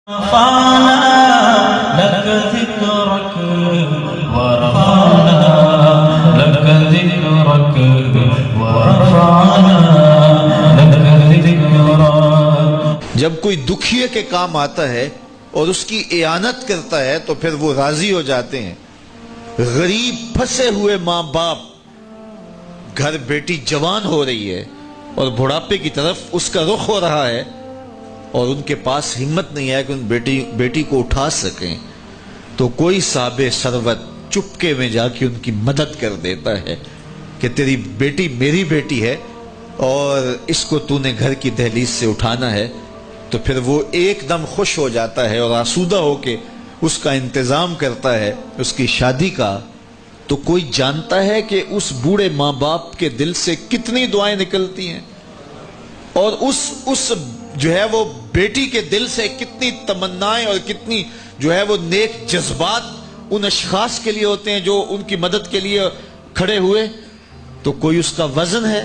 رفعنا لك ذكرك ورفعنا لك ذكرك ورفعنا لك ذكرك. جب کوئی دکھیے کے کام آتا ہے اور اس کی اعانت کرتا ہے تو پھر وہ راضی ہو جاتے ہیں. غریب پھنسے ہوئے ماں باپ، گھر بیٹی جوان ہو رہی ہے اور بڑھاپے کی طرف اس کا رخ ہو رہا ہے اور ان کے پاس ہمت نہیں ہے کہ ان بیٹی کو اٹھا سکیں، تو کوئی صاحب ثروت چپکے میں جا کے ان کی مدد کر دیتا ہے کہ تیری بیٹی میری بیٹی ہے اور اس کو تو نے گھر کی دہلیز سے اٹھانا ہے. تو پھر وہ ایک دم خوش ہو جاتا ہے اور آسودہ ہو کے اس کا انتظام کرتا ہے اس کی شادی کا. تو کوئی جانتا ہے کہ اس بوڑھے ماں باپ کے دل سے کتنی دعائیں نکلتی ہیں اور اس جو ہے وہ بیٹی کے دل سے کتنی تمنائیں اور کتنی جو ہے وہ نیک جذبات ان اشخاص کے لیے ہوتے ہیں جو ان کی مدد کے لیے کھڑے ہوئے. تو کوئی اس کا وزن ہے؟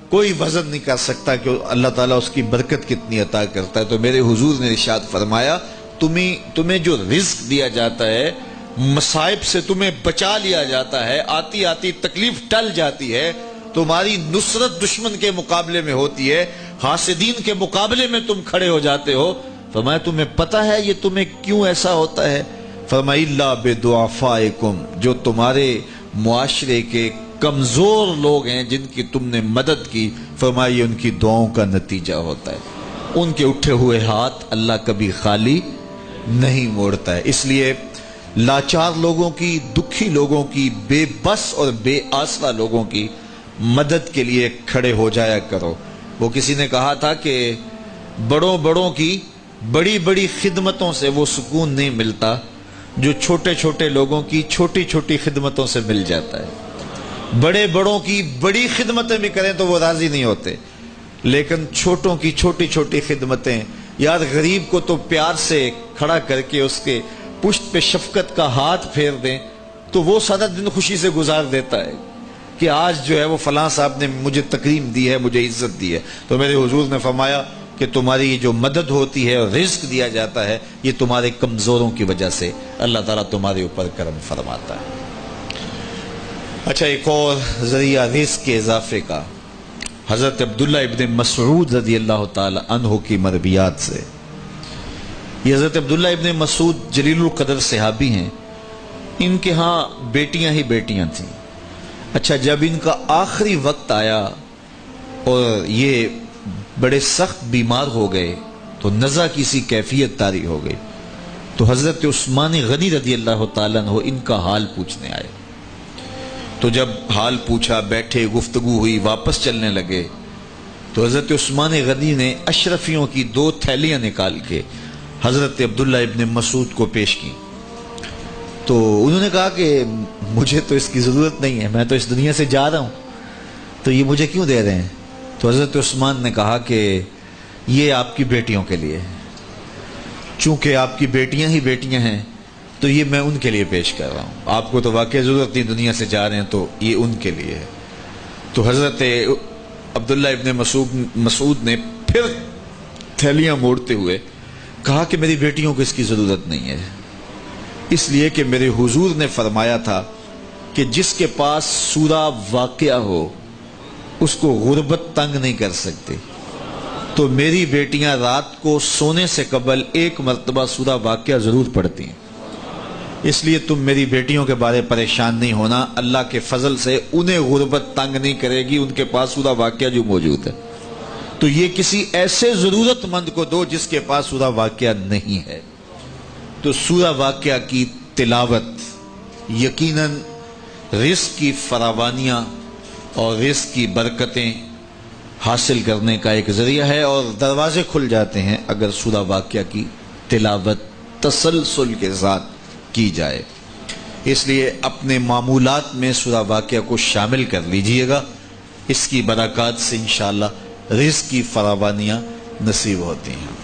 کوئی وزن نہیں کر سکتا کہ اللہ تعالیٰ اس کی برکت کتنی عطا کرتا ہے. تو میرے حضور نے ارشاد فرمایا تمہیں جو رزق دیا جاتا ہے، مصائب سے تمہیں بچا لیا جاتا ہے، آتی آتی تکلیف ٹل جاتی ہے، تمہاری نصرت دشمن کے مقابلے میں ہوتی ہے، حاسدین کے مقابلے میں تم کھڑے ہو جاتے ہو. فرمایا تمہیں پتہ ہے یہ تمہیں کیوں ایسا ہوتا ہے؟ فرمایا الا بدعفائکم، جو تمہارے معاشرے کے کمزور لوگ ہیں جن کی تم نے مدد کی، فرمایا یہ ان کی دعاؤں کا نتیجہ ہوتا ہے. ان کے اٹھے ہوئے ہاتھ اللہ کبھی خالی نہیں موڑتا ہے. اس لیے لاچار لوگوں کی، دکھی لوگوں کی، بے بس اور بے آسرا لوگوں کی مدد کے لیے کھڑے ہو جایا کرو. وہ کسی نے کہا تھا کہ بڑوں کی بڑی بڑی خدمتوں سے وہ سکون نہیں ملتا جو چھوٹے چھوٹے لوگوں کی چھوٹی چھوٹی خدمتوں سے مل جاتا ہے. بڑوں کی بڑی خدمتیں بھی کریں تو وہ راضی نہیں ہوتے، لیکن چھوٹوں کی چھوٹی چھوٹی خدمتیں، یار غریب کو تو پیار سے کھڑا کر کے اس کے پشت پہ شفقت کا ہاتھ پھیر دیں تو وہ سارا دن خوشی سے گزار دیتا ہے کہ آج جو ہے وہ فلاں صاحب نے مجھے تکریم دی ہے، مجھے عزت دی ہے. تو میرے حضور نے فرمایا کہ تمہاری جو مدد ہوتی ہے اور رزق دیا جاتا ہے یہ تمہارے کمزوروں کی وجہ سے اللہ تعالیٰ تمہارے اوپر کرم فرماتا ہے. اچھا، ایک اور ذریعہ رزق کے اضافے کا حضرت عبداللہ ابن مسعود رضی اللہ تعالی عنہ کی مرویات سے. یہ حضرت عبداللہ ابن مسعود جلیل القدر صحابی ہیں. ان کے ہاں بیٹیاں ہی بیٹیاں تھیں. اچھا، جب ان کا آخری وقت آیا اور یہ بڑے سخت بیمار ہو گئے تو نزع کی سی کیفیت طاری ہو گئی، تو حضرت عثمان غنی رضی اللہ تعالیٰ عنہ ان کا حال پوچھنے آئے. تو جب حال پوچھا، بیٹھے، گفتگو ہوئی، واپس چلنے لگے تو حضرت عثمان غنی نے اشرفیوں کی 2 تھیلیاں نکال کے حضرت عبداللہ ابن مسعود کو پیش کی. تو انہوں نے کہا کہ مجھے تو اس کی ضرورت نہیں ہے، میں تو اس دنیا سے جا رہا ہوں، تو یہ مجھے کیوں دے رہے ہیں؟ تو حضرت عثمان نے کہا کہ یہ آپ کی بیٹیوں کے لیے، چونکہ آپ کی بیٹیاں ہی بیٹیاں ہیں تو یہ میں ان کے لیے پیش کر رہا ہوں. آپ کو تو واقعی ضرورت نہیں، دنیا سے جا رہے ہیں، تو یہ ان کے لیے ہے. تو حضرت عبداللہ ابن مسعود نے پھر تھیلیاں موڑتے ہوئے کہا کہ میری بیٹیوں کو اس کی ضرورت نہیں ہے، اس لیے کہ میرے حضور نے فرمایا تھا کہ جس کے پاس سورہ واقعہ ہو اس کو غربت تنگ نہیں کر سکتے. تو میری بیٹیاں رات کو سونے سے قبل 1 مرتبہ سورہ واقعہ ضرور پڑھتی ہیں، اس لیے تم میری بیٹیوں کے بارے پریشان نہیں ہونا. اللہ کے فضل سے انہیں غربت تنگ نہیں کرے گی، ان کے پاس سورہ واقعہ جو موجود ہے. تو یہ کسی ایسے ضرورت مند کو دو جس کے پاس سورہ واقعہ نہیں ہے. تو سورہ واقعہ کی تلاوت یقیناً رزق کی فراوانیاں اور رزق کی برکتیں حاصل کرنے کا ایک ذریعہ ہے، اور دروازے کھل جاتے ہیں اگر سورہ واقعہ کی تلاوت تسلسل کے ساتھ کی جائے. اس لیے اپنے معمولات میں سورہ واقعہ کو شامل کر لیجئے گا، اس کی برکات سے انشاءاللہ رزق کی فراوانیاں نصیب ہوتی ہیں.